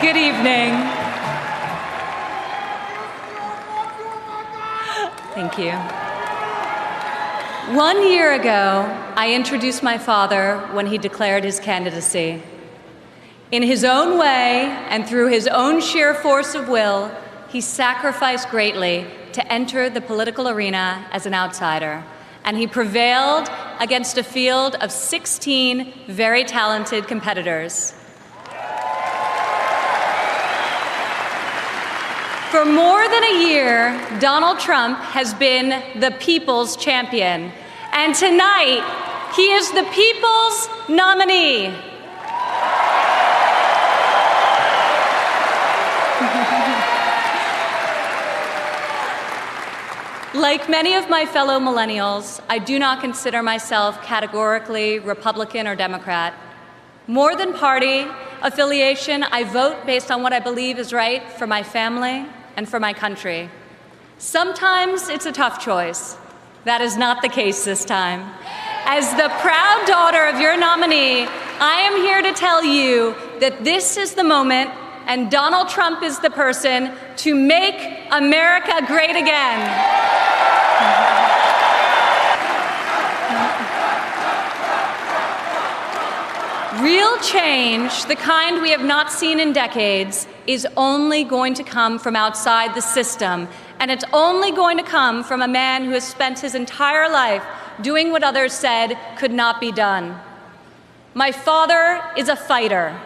Good evening. Thank you. 1 year ago, I introduced my father when he declared his candidacy. In his own way and through his own sheer force of will, he sacrificed greatly to enter the political arena as an outsider, and he prevailed against a field of 16 very talented competitors. For more than a year, Donald Trump has been the people's champion, and tonight, he is the people's nominee. Like many of my fellow millennials, I do not consider myself categorically Republican or Democrat. More than party affiliation, I vote based on what I believe is right for my family and for my country. Sometimes it's a tough choice. That is not the case this time. As the proud daughter of your nominee, I am here to tell you that this is the moment and Donald Trump is the person to make America great again. Real change, the kind we have not seen in decades, is only going to come from outside the system, and it's only going to come from a man who has spent his entire life doing what others said could not be done. My father is a fighter.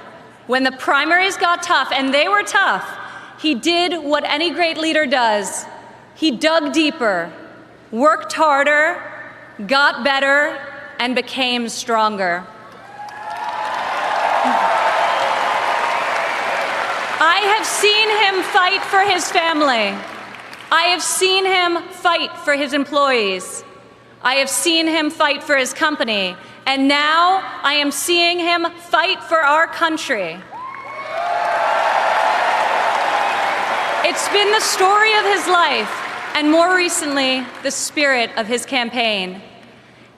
When the primaries got tough, and they were tough, he did what any great leader does. He dug deeper, worked harder, got better, and became stronger. I have seen him fight for his family. I have seen him fight for his employees. I have seen him fight for his company. And now I am seeing him fight for our country. It's been the story of his life, and more recently, the spirit of his campaign.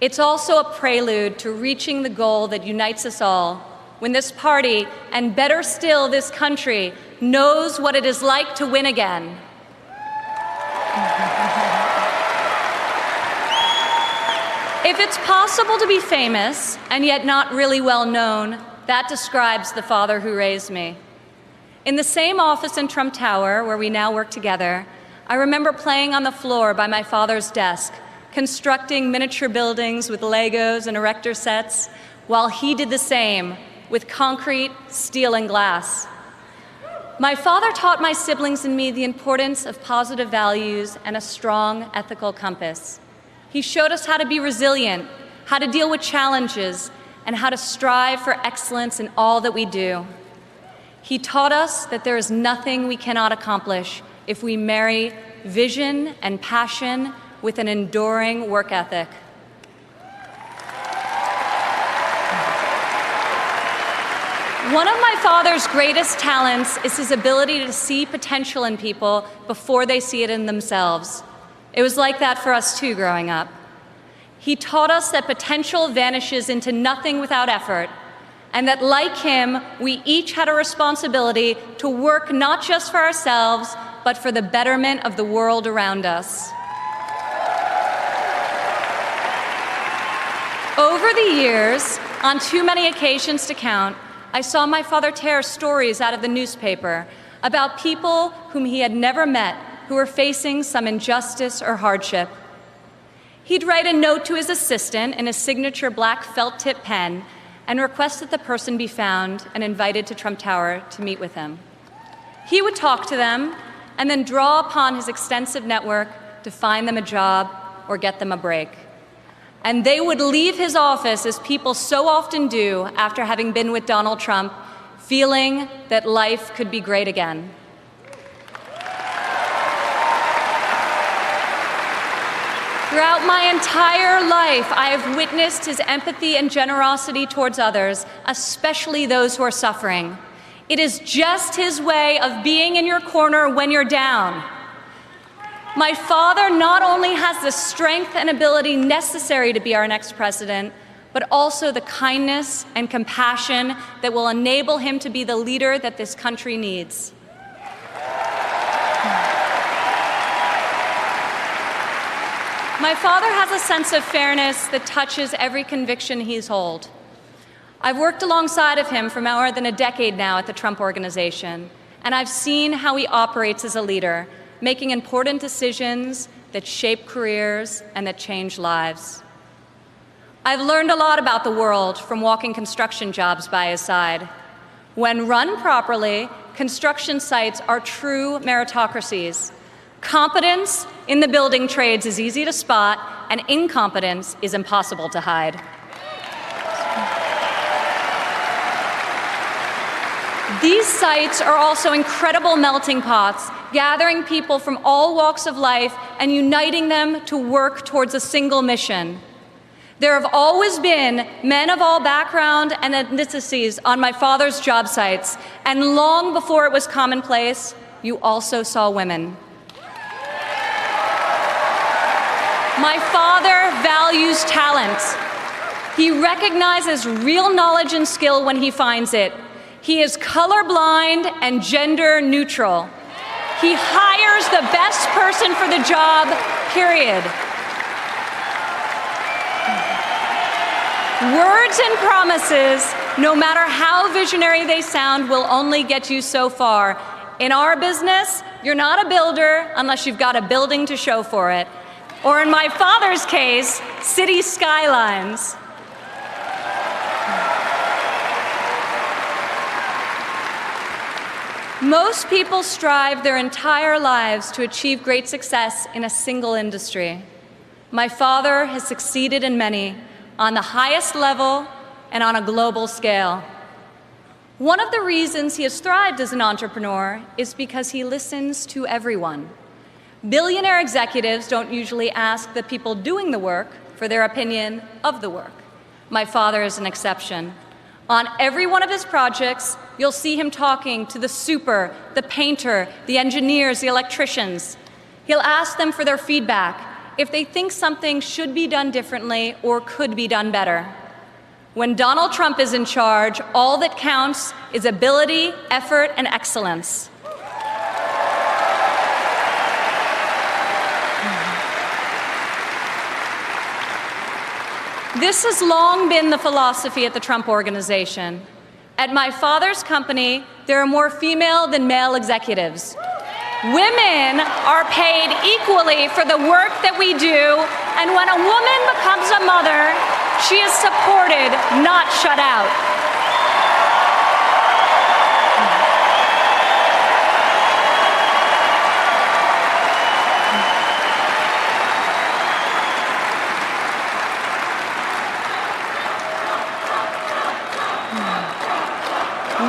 It's also a prelude to reaching the goal that unites us all, when this party, and better still, this country, knows what it is like to win again. If it's possible to be famous and yet not really well known, that describes the father who raised me. In the same office in Trump Tower, where we now work together, I remember playing on the floor by my father's desk, constructing miniature buildings with Legos and erector sets, while he did the same with concrete, steel, and glass. My father taught my siblings and me the importance of positive values and a strong ethical compass. He showed us how to be resilient, how to deal with challenges, and how to strive for excellence in all that we do. He taught us that there is nothing we cannot accomplish if we marry vision and passion with an enduring work ethic. One of my father's greatest talents is his ability to see potential in people before they see it in themselves. It was like that for us too growing up. He taught us that potential vanishes into nothing without effort, and that like him, we each had a responsibility to work not just for ourselves, but for the betterment of the world around us. Over the years, on too many occasions to count, I saw my father tear stories out of the newspaper about people whom he had never met who were facing some injustice or hardship. He'd write a note to his assistant in a signature black felt-tip pen and request that the person be found and invited to Trump Tower to meet with him. He would talk to them and then draw upon his extensive network to find them a job or get them a break. And they would leave his office, as people so often do after having been with Donald Trump, feeling that life could be great again. Throughout my entire life, I have witnessed his empathy and generosity towards others, especially those who are suffering. It is just his way of being in your corner when you're down. My father not only has the strength and ability necessary to be our next president, but also the kindness and compassion that will enable him to be the leader that this country needs. My father has a sense of fairness that touches every conviction he's held. I've worked alongside of him for more than a decade now at the Trump Organization, and I've seen how he operates as a leader, making important decisions that shape careers and that change lives. I've learned a lot about the world from walking construction jobs by his side. When run properly, construction sites are true meritocracies. Competence in the building trades is easy to spot, and incompetence is impossible to hide. These sites are also incredible melting pots, gathering people from all walks of life and uniting them to work towards a single mission. There have always been men of all background and ethnicities on my father's job sites, and long before it was commonplace, you also saw women. My father values talent. He recognizes real knowledge and skill when he finds it. He is colorblind and gender neutral. He hires the best person for the job, period. Words and promises, no matter how visionary they sound, will only get you so far. In our business, you're not a builder unless you've got a building to show for it. Or in my father's case, city skylines. Most people strive their entire lives to achieve great success in a single industry. My father has succeeded in many, on the highest level and on a global scale. One of the reasons he has thrived as an entrepreneur is because he listens to everyone. Billionaire executives don't usually ask the people doing the work for their opinion of the work. My father is an exception. On every one of his projects, you'll see him talking to the super, the painter, the engineers, the electricians. He'll ask them for their feedback, if they think something should be done differently or could be done better. When Donald Trump is in charge, all that counts is ability, effort, and excellence. This has long been the philosophy at the Trump Organization. At my father's company, there are more female than male executives. Women are paid equally for the work that we do, and when a woman becomes a mother, she is supported, not shut out.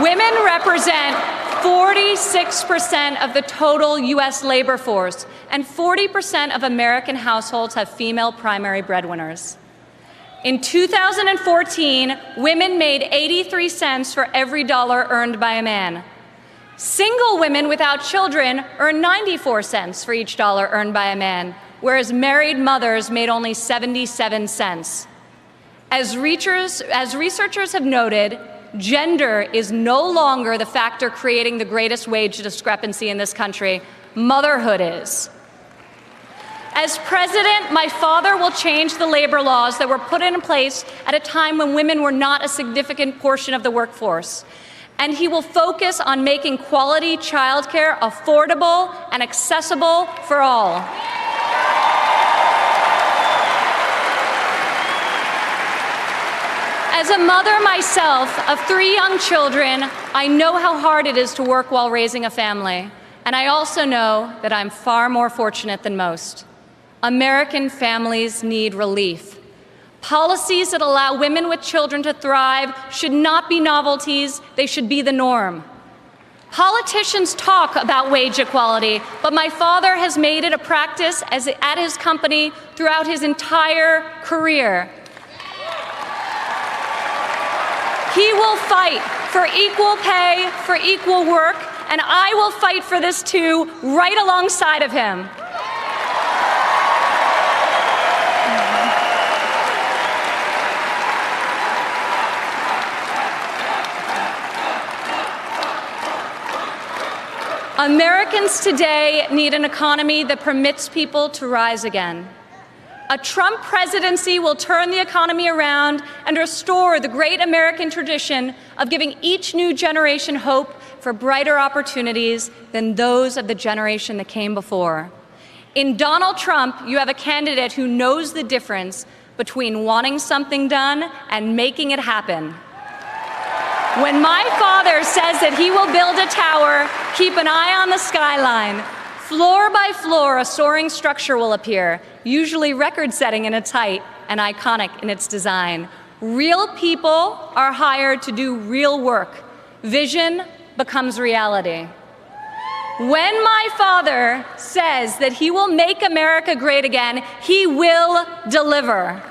Women represent 46% of the total U.S. labor force, and 40% of American households have female primary breadwinners. In 2014, women made 83 cents for every dollar earned by a man. Single women without children earn 94 cents for each dollar earned by a man, whereas married mothers made only 77 cents. As researchers have noted, gender is no longer the factor creating the greatest wage discrepancy in this country. Motherhood is. As president, my father will change the labor laws that were put in place at a time when women were not a significant portion of the workforce. And he will focus on making quality childcare affordable and accessible for all. As a mother myself of 3 young children, I know how hard it is to work while raising a family. And I also know that I'm far more fortunate than most. American families need relief. Policies that allow women with children to thrive should not be novelties, they should be the norm. Politicians talk about wage equality, but my father has made it a practice at his company throughout his entire career. He will fight for equal pay, for equal work, and I will fight for this too, right alongside of him. Americans today need an economy that permits people to rise again. A Trump presidency will turn the economy around and restore the great American tradition of giving each new generation hope for brighter opportunities than those of the generation that came before. In Donald Trump, you have a candidate who knows the difference between wanting something done and making it happen. When my father says that he will build a tower, keep an eye on the skyline. Floor by floor, a soaring structure will appear, usually record-setting in its height and iconic in its design. Real people are hired to do real work. Vision becomes reality. When my father says that he will make America great again, he will deliver.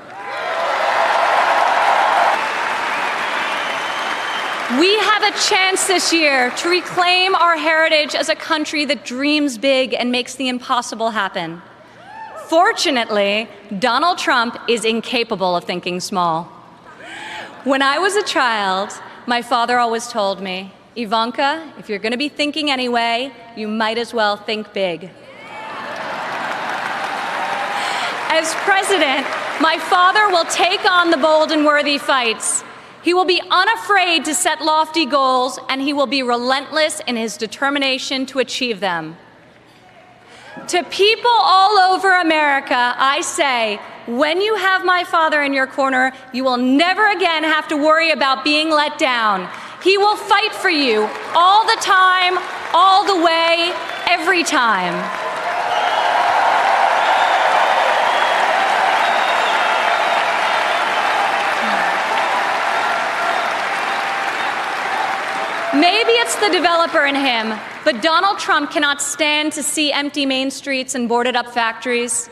We have a chance this year to reclaim our heritage as a country that dreams big and makes the impossible happen. Fortunately, Donald Trump is incapable of thinking small. When I was a child, my father always told me, Ivanka, if you're going to be thinking anyway, you might as well think big. As president, my father will take on the bold and worthy fights. He will be unafraid to set lofty goals, and he will be relentless in his determination to achieve them. To people all over America, I say, when you have my father in your corner, you will never again have to worry about being let down. He will fight for you all the time, all the way, every time. Maybe it's the developer in him, but Donald Trump cannot stand to see empty main streets and boarded up factories.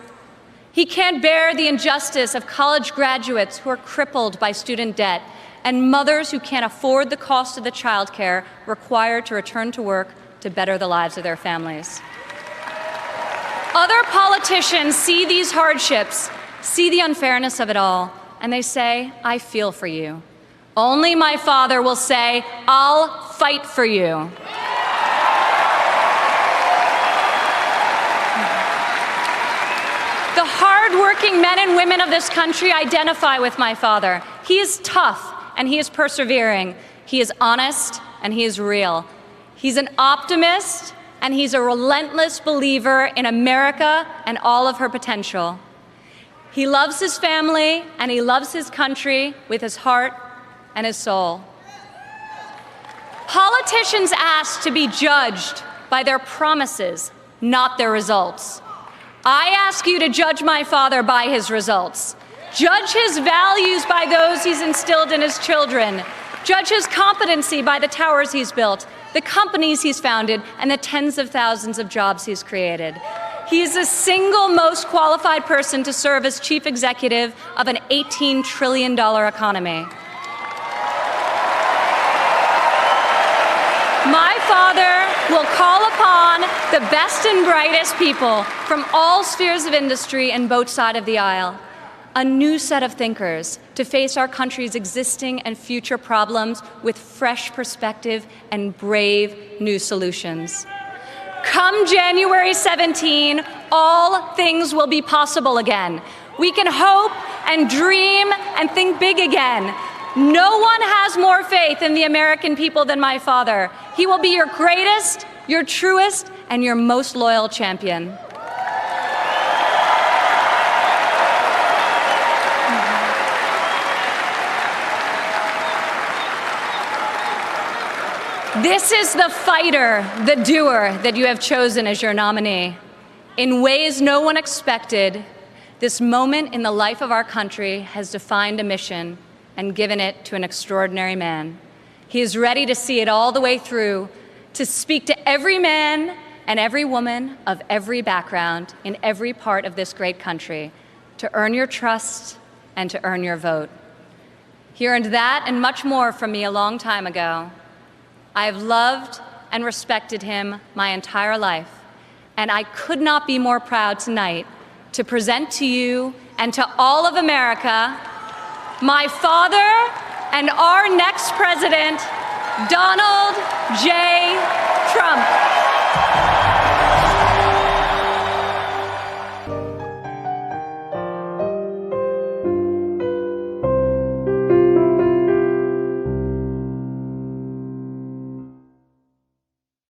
He can't bear the injustice of college graduates who are crippled by student debt and mothers who can't afford the cost of the childcare required to return to work to better the lives of their families. Other politicians see these hardships, see the unfairness of it all, and they say, I feel for you. Only my father will say, I'll fight for you. The hardworking men and women of this country identify with my father. He is tough and he is persevering. He is honest and he is real. He's an optimist and he's a relentless believer in America and all of her potential. He loves his family and he loves his country with his heart and his soul. Politicians ask to be judged by their promises, not their results. I ask you to judge my father by his results. Judge his values by those he's instilled in his children. Judge his competency by the towers he's built, the companies he's founded, and the tens of thousands of jobs he's created. He is the single most qualified person to serve as chief executive of an $18 trillion economy. My father will call upon the best and brightest people from all spheres of industry and both sides of the aisle, a new set of thinkers to face our country's existing and future problems with fresh perspective and brave new solutions. Come January 17, all things will be possible again. We can hope and dream and think big again. No one has more faith in the American people than my father. He will be your greatest, your truest, and your most loyal champion. This is the fighter, the doer that you have chosen as your nominee. In ways no one expected, this moment in the life of our country has defined a mission and given it to an extraordinary man. He is ready to see it all the way through, to speak to every man and every woman of every background in every part of this great country, to earn your trust and to earn your vote. He earned that and much more from me a long time ago. I have loved and respected him my entire life, and I could not be more proud tonight to present to you and to all of America my father and our next president, Donald J.